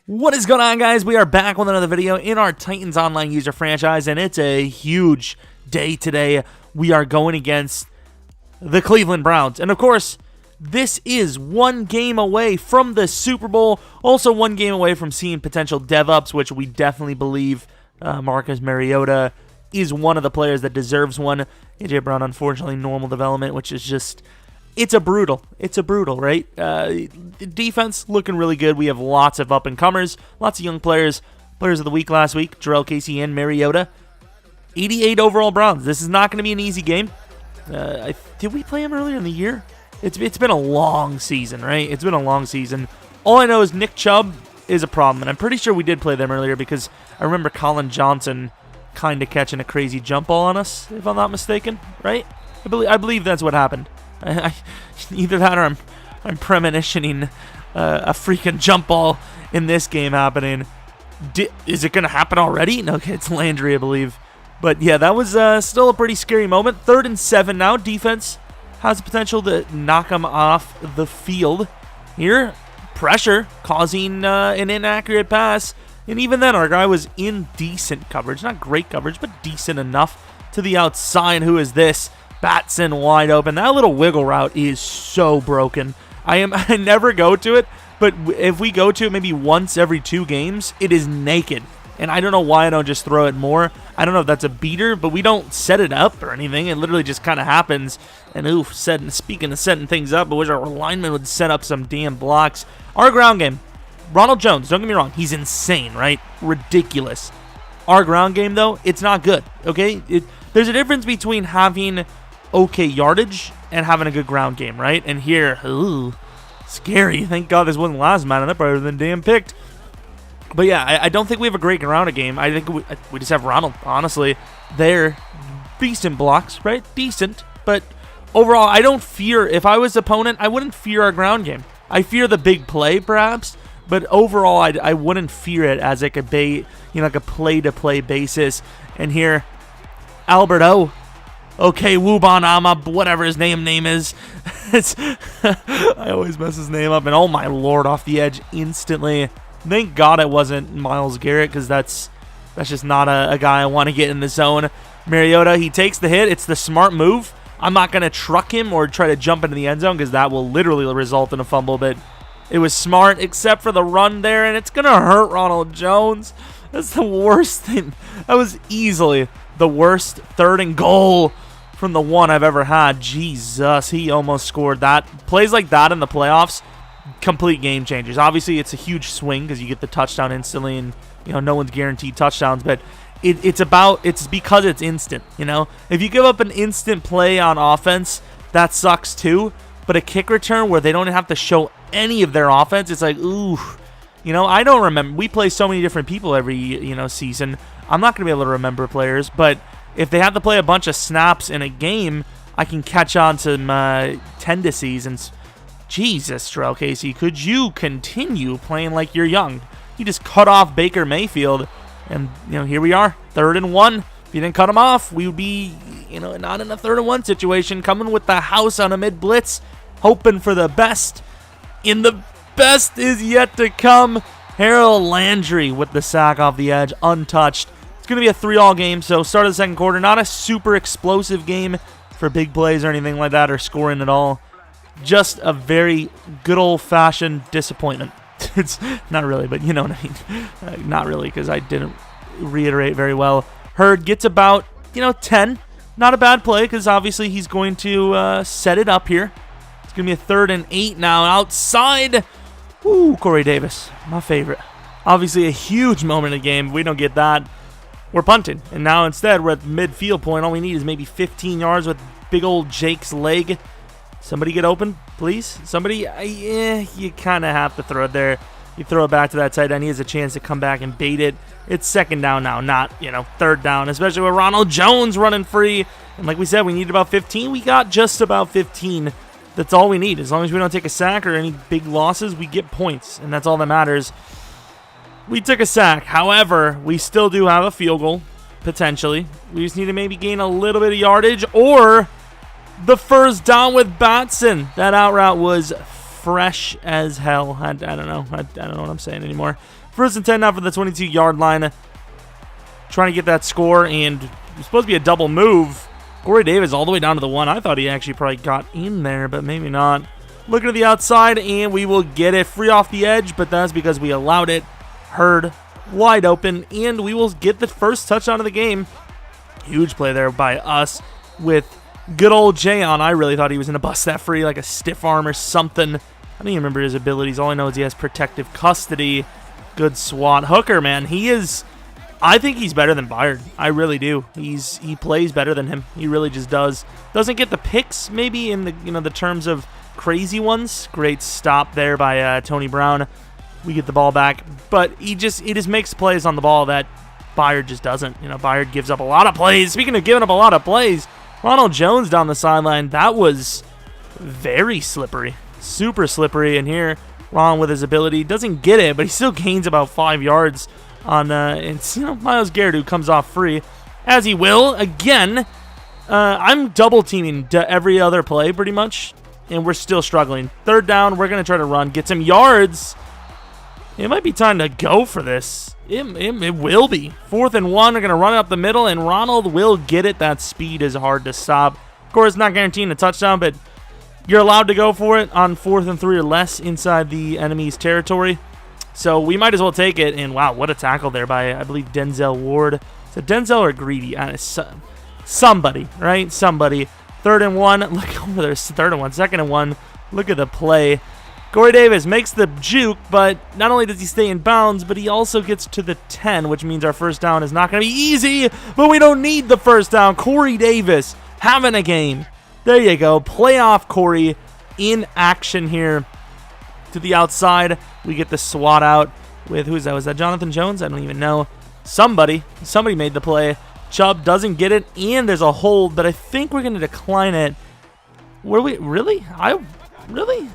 What is going on, guys? We are back with another video in our Titans Online user franchise, and it's a huge day today. We are going against the Cleveland Browns, and of course, this is one game away from the Super Bowl, also one game away from seeing potential dev-ups, which we definitely believe Marcus Mariota is one of the players that deserves one. AJ Brown, unfortunately, normal development, which is just... It's a brutal, right? Defense looking really good. We have lots of up-and-comers, lots of young players. Players of the week last week, Jeromepkr and Mariota. 88 overall Browns. This is not going to be an easy game. Did we play him earlier in the year? It's been a long season, right? It's been a long season. All I know is Nick Chubb is a problem, and I'm pretty sure we did play them earlier because I remember Colin Johnson kind of catching a crazy jump ball on us, if I'm not mistaken, right? I believe that's what happened. Either that or I'm premonitioning a freaking jump ball in this game happening. Is it going to happen already? No, okay, it's Landry, I believe. But yeah, that was still a pretty scary moment. 3rd and 7 now. Defense has the potential to knock them off the field. Here, pressure causing an inaccurate pass. And even then, our guy was in decent coverage. Not great coverage, but decent enough to the outside. Who is this? Batson wide open. That little wiggle route is so broken. I never go to it, but if we go to it maybe once every 2 games, it is naked. And I don't know why I don't just throw it more. I don't know if that's a beater, but we don't set it up or anything. It literally just kind of happens. And oof, speaking of setting things up, I wish our lineman would set up some damn blocks. Our ground game, Ronald Jones, don't get me wrong, he's insane, right? Ridiculous. Our ground game, though, it's not good, okay? There's a difference between having okay yardage and having a good ground game, right? And here, ooh, scary. Thank God this wasn't last man, and that probably would have been damn picked. But yeah, I don't think we have a great ground game. I think we just have Ronald, honestly. They're decent blocks, right? Decent. But overall, I don't fear, if I was the opponent, I wouldn't fear our ground game. I fear the big play, perhaps. But overall, I wouldn't fear it as like a like a play-to-play basis. And here, Alberto. Okay, Wubonama, whatever his name is. I always mess his name up. And oh my lord, off the edge instantly. Thank God it wasn't Myles Garrett, because that's just not a guy I want to get in the zone. Mariota, he takes the hit. It's the smart move. I'm not going to truck him or try to jump into the end zone, because that will literally result in a fumble. But it was smart, except for the run there, and it's going to hurt Ronald Jones. That's the worst thing. That was easily the worst 3rd and goal from the one I've ever had. Jesus, he almost scored that. Plays like that in the playoffs, complete game changers. Obviously, it's a huge swing because you get the touchdown instantly, and no one's guaranteed touchdowns. But it's because it's instant. If you give up an instant play on offense, that sucks too. But a kick return where they don't have to show any of their offense, it's like ooh. I don't remember. We play so many different people every season. I'm not gonna be able to remember players, but if they have to play a bunch of snaps in a game, I can catch on to tendencies. And Jesus, Jeromepkr, could you continue playing like you're young? You just cut off Baker Mayfield, and here we are, 3rd and 1. If you didn't cut him off, we would be not in a 3rd and 1 situation, coming with the house on a mid blitz, hoping for the best. In the best is yet to come. Harold Landry with the sack off the edge, untouched. It's going to be a 3-all game, so start of the 2nd quarter. Not a super explosive game for big plays or anything like that, or scoring at all. Just a very good old-fashioned disappointment. It's not really, but you know what I mean. Not really, because I didn't reiterate very well. Hurd gets about, 10. Not a bad play, because obviously he's going to set it up here. It's going to be a 3rd and 8 now. Outside. Ooh, Corey Davis, my favorite. Obviously a huge moment in the game. If we don't get that, we're punting. And now instead, we're at the midfield point. All we need is maybe 15 yards with big old Jake's leg. Somebody get open, please. Somebody, you kind of have to throw it there. You throw it back to that tight end. He has a chance to come back and bait it. It's 2nd down now, not, 3rd down, especially with Ronald Jones running free. And like we said, we need about 15. We got just about 15. That's all we need. As long as we don't take a sack or any big losses, we get points, and that's all that matters. We took a sack. However, we still do have a field goal, potentially. We just need to maybe gain a little bit of yardage, or the 1st down with Batson. That out route was fresh as hell. I don't know. I don't know what I'm saying anymore. First and 10 now for the 22-yard line. Trying to get that score, and it's supposed to be a double move. Corey Davis all the way down to the 1. I thought he actually probably got in there, but maybe not. Looking to the outside, and we will get it free off the edge, but that's because we allowed it. Hurd wide open, and we will get the first touchdown of the game. Huge play there by us with good old Jayon. I really thought he was going to bust that free like a stiff arm or something. I don't even remember his abilities. All I know is he has protective custody. Good SWAT. Hooker, man, he is... I think he's better than Byard. I really do. He plays better than him. He really just does. Doesn't get the picks maybe in the the terms of crazy ones. Great stop there by Tony Brown. We get the ball back, but he just makes plays on the ball that Byard just doesn't. Byard gives up a lot of plays. Speaking of giving up a lot of plays, Ronald Jones down the sideline, that was very slippery. Super slippery. And here, Ron with his ability doesn't get it, but he still gains about 5 yards on it's Myles Garrett, who comes off free, as he will again. I'm double teaming every other play pretty much, and we're still struggling. Third down, we're gonna try to run, get some yards. It might be time to go for this. It will be. 4th and 1. We're gonna run it up the middle, and Ronald will get it. That speed is hard to stop. Of course, not guaranteeing a touchdown, but you're allowed to go for it on 4th and 3 or less inside the enemy's territory. So we might as well take it. And wow, what a tackle there by, I believe, Denzel Ward. So Denzel or Greedy? Somebody, right? Somebody. 3rd and 1. Look over there. 3rd and 1. 2nd and 1. Look at the play. Corey Davis makes the juke, but not only does he stay in bounds, but he also gets to the 10, which means our first down is not going to be easy, but we don't need the first down. Corey Davis having a game. There you go. Playoff Corey in action here. To the outside, we get the SWAT out with, who's that? Was that Jonathan Jones? I don't even know. Somebody made the play. Chubb doesn't get it, and there's a hold, but I think we're going to decline it. Were we? Really? Really?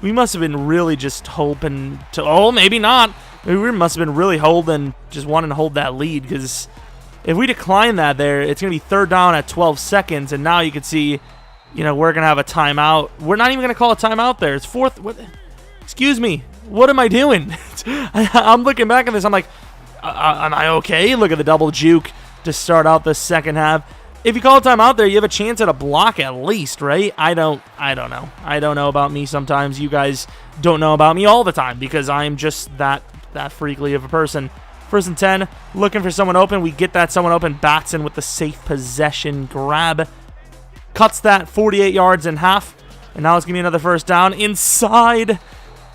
We must have been really just hoping to, oh, maybe not. We must have been really holding, just wanting to hold that lead, because if we decline that there, it's going to be 3rd down at 12 seconds, and now you can see, we're going to have a timeout. We're not even going to call a timeout there. It's 4th. What? Excuse me. What am I doing? I'm looking back at this. I'm like, am I okay? Look at the double juke to start out the second half. If you call a timeout there, you have a chance at a block at least, right? I don't know. I don't know about me sometimes. You guys don't know about me all the time because I'm just that freakly of a person. 1st and 10, looking for someone open. We get that someone open. Batson with the safe possession grab. Cuts that 48 yards in half. And now it's going to be another first down inside.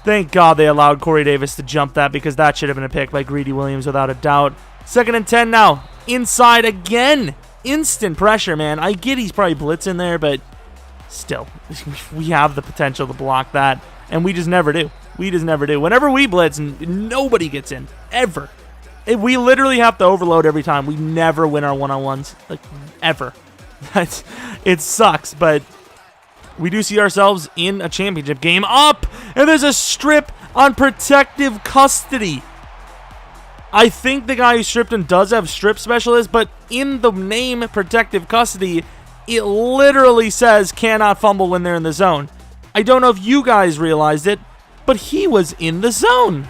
Thank God they allowed Corey Davis to jump that because that should have been a pick by Greedy Williams without a doubt. 2nd and 10 now. Inside again. Instant pressure, man. I get he's probably blitzing there, but still, we have the potential to block that, and we just never do. We just never do. Whenever we blitz, nobody gets in, ever. We literally have to overload every time. We never win our one-on-ones, like, ever. It sucks, but we do see ourselves in a championship game. Up, and there's a strip on protective custody. I think the guy who stripped him does have strip specialist, but in the name protective custody, it literally says cannot fumble when they're in the zone. I don't know if you guys realized it, but he was in the zone.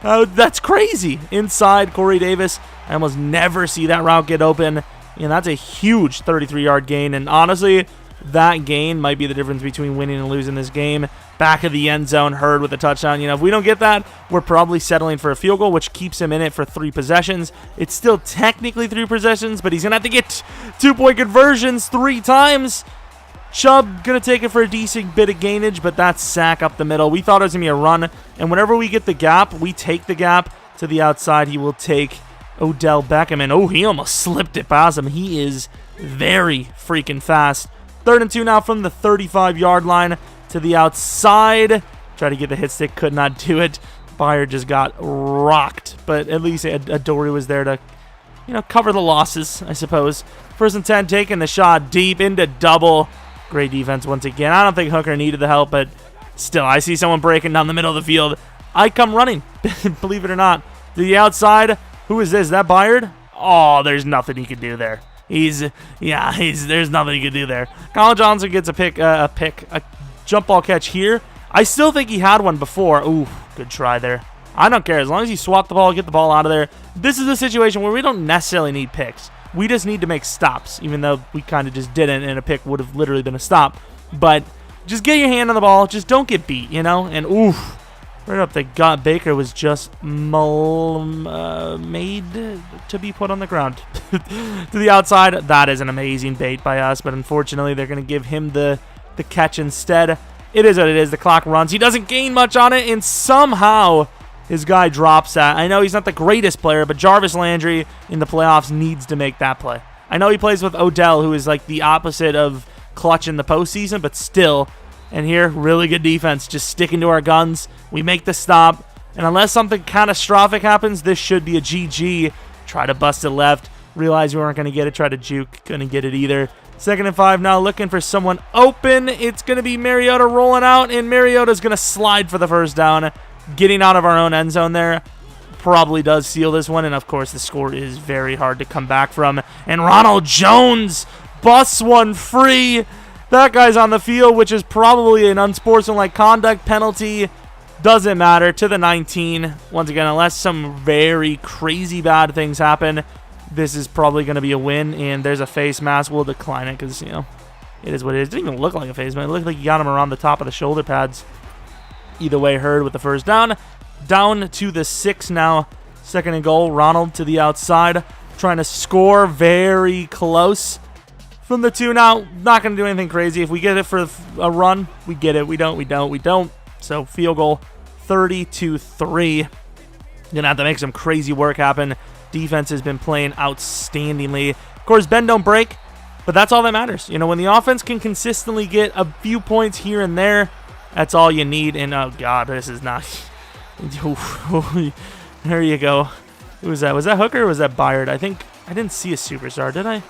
That's crazy. Inside, Corey Davis. I almost never see that route get open. And that's a huge 33-yard gain. And honestly, that gain might be the difference between winning and losing this game. Back of the end zone, Hurd with a touchdown. If we don't get that, we're probably settling for a field goal, which keeps him in it for 3 possessions. It's still technically 3 possessions, but he's going to have to get 2-point conversions 3 times. Chubb going to take it for a decent bit of gainage, but that's sack up the middle. We thought it was going to be a run, and whenever we get the gap, we take the gap to the outside. He will take Odell Beckham, and oh, he almost slipped it past him. He is very freaking fast. 3rd and 2 now from the 35-yard line to the outside. Try to get the hit stick, could not do it. Byard just got rocked, but at least Adoree was there to, cover the losses, I suppose. 1st and 10, taking the shot deep into double. Great defense once again. I don't think Hooker needed the help, but still, I see someone breaking down the middle of the field. I come running, believe it or not. To the outside, who is this? Is that Byard? Oh, there's nothing he can do there. There's nothing he can do there. Colin Johnson gets a jump ball catch here. I still think he had one before. Ooh, good try there. I don't care. As long as you swap the ball, get the ball out of there. This is a situation where we don't necessarily need picks. We just need to make stops, even though we kind of just didn't, and a pick would have literally been a stop. But just get your hand on the ball. Just don't get beat, you know? And, oof, right up the gut. Baker was just made to be put on the ground. To the outside, that is an amazing bait by us, but unfortunately, they're going to give him the catch instead. It is what it is. The clock runs. He doesn't gain much on it, and somehow his guy drops that. I know he's not the greatest player, but Jarvis Landry in the playoffs needs to make that play. I know he plays with Odell, who is like the opposite of clutch in the postseason, but still. And here, really good defense, just sticking to our guns. We make the stop, and unless something catastrophic happens, this should be a GG. Try to bust it left. Realize we weren't going to get it. Try to juke. Couldn't get it either. 2nd and 5 now, looking for someone open. It's going to be Mariota rolling out, and Mariota's going to slide for the first down. Getting out of our own end zone there probably does seal this one, and of course the score is very hard to come back from. And Ronald Jones busts one free. That guy's on the field, which is probably an unsportsmanlike conduct penalty. Doesn't matter. To the 19. Once again, unless some very crazy bad things happen, this is probably going to be a win, and there's a face mask. We'll decline it because, you know, it is what it is. It didn't even look like a face mask. It looked like you got him around the top of the shoulder pads. Either way, Hurd with the first down. Down to the 6 now. 2nd and goal. Ronald to the outside. Trying to score very close from the 2 now. Not going to do anything crazy. If we get it for a run, we get it. We don't. So field goal 30-3. Going to have to make some crazy work happen. Defense has been playing outstandingly. Of course, bend don't break, but that's all that matters. You know, when the offense can consistently get a few points here and there, that's all you need. And, oh, God, this is not... There you go. Who was that? Was that Hooker or was that Byard? I think... I didn't see a superstar, did I? To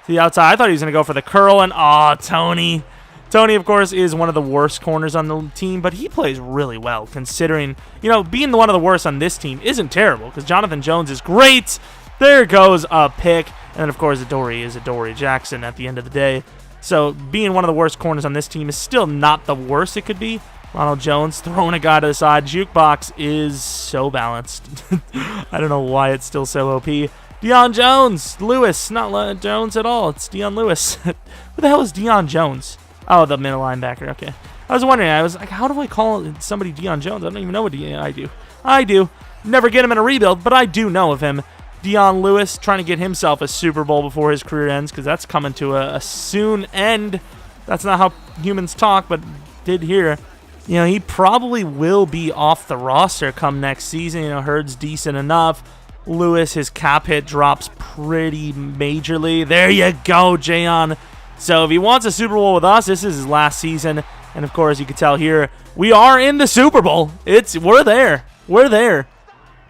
the outside. I thought he was going to go for the curl, and, oh, Tony. Tony, of course, is one of the worst corners on the team, but he plays really well, considering, you know, being one of the worst on this team isn't terrible, because Jonathan Jones is great. There goes a pick. And then, of course, Adoree is Adoree Jackson at the end of the day. So being one of the worst corners on this team is still not the worst it could be. Ronald Jones throwing a guy to the side. Jukebox is so balanced. I don't know why it's still so OP. Deion Jones. Lewis. Not Jones at all. It's Deion Lewis. Who the hell is Deion Jones? Oh, the middle linebacker. Okay. I was wondering. I was like, how do I call somebody Deion Jones? I don't even know what I do. I do. Never get him in a rebuild, but I do know of him. Deion Lewis trying to get himself a Super Bowl before his career ends, because that's coming to a soon end. That's not how humans talk, but did here. You know, he probably will be off the roster come next season. You know, Hurd's decent enough. Lewis, his cap hit drops pretty majorly. There you go, Jayon. So if he wants a Super Bowl with us, this is his last season. And of course, you can tell here, we are in the Super Bowl. We're there. We're there.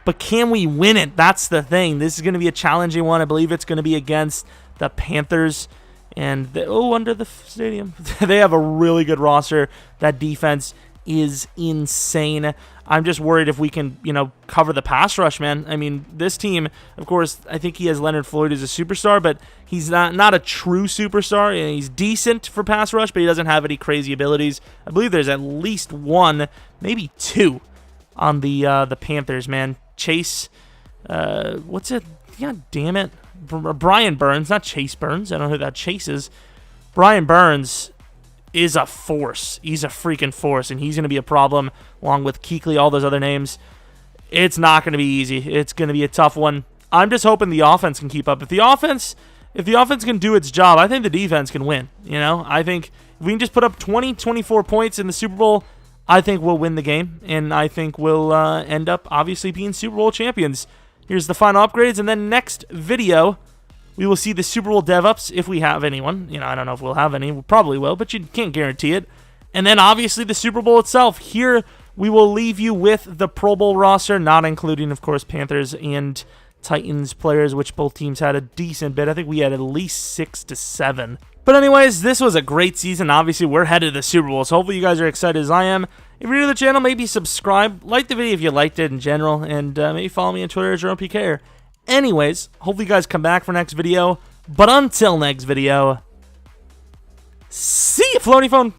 But can we win it? That's the thing. This is going to be a challenging one. I believe it's going to be against the Panthers. And, under the stadium. They have a really good roster. That defense is insane. I'm just worried if we can, you know, cover the pass rush, man. I mean, this team, of course, I think he has Leonard Floyd as a superstar, but he's not a true superstar. He's decent for pass rush, but he doesn't have any crazy abilities. I believe there's at least one, maybe two, on the Panthers, man. Chase, what's it? God damn it. Brian Burns, not Chase Burns. I don't know who that Chase is. Brian Burns is a force. He's a freaking force, and he's going to be a problem along with Kuechly, all those other names. It's not going to be easy. It's going to be a tough one. I'm just hoping the offense can keep up. If the offense can do its job, I think the defense can win. You know, I think if we can just put up 20, 24 points in the Super Bowl, I think we'll win the game, and I think we'll end up obviously being Super Bowl champions. Here's the final upgrades, and then next video, we will see the Super Bowl dev-ups if we have anyone. You know, I don't know if we'll have any. We probably will, but you can't guarantee it. And then obviously the Super Bowl itself. Here we will leave you with the Pro Bowl roster, not including, of course, Panthers and Titans players, which both teams had a decent bit. I think we had at least 6 to 7. But anyways, this was a great season. Obviously, we're headed to the Super Bowl, so hopefully you guys are excited as I am. If you're new to the channel, maybe subscribe, like the video if you liked it in general, and maybe follow me on Twitter at Jeromepkr. Anyways, hopefully you guys come back for next video. But until next video, see ya, Floaty Phone.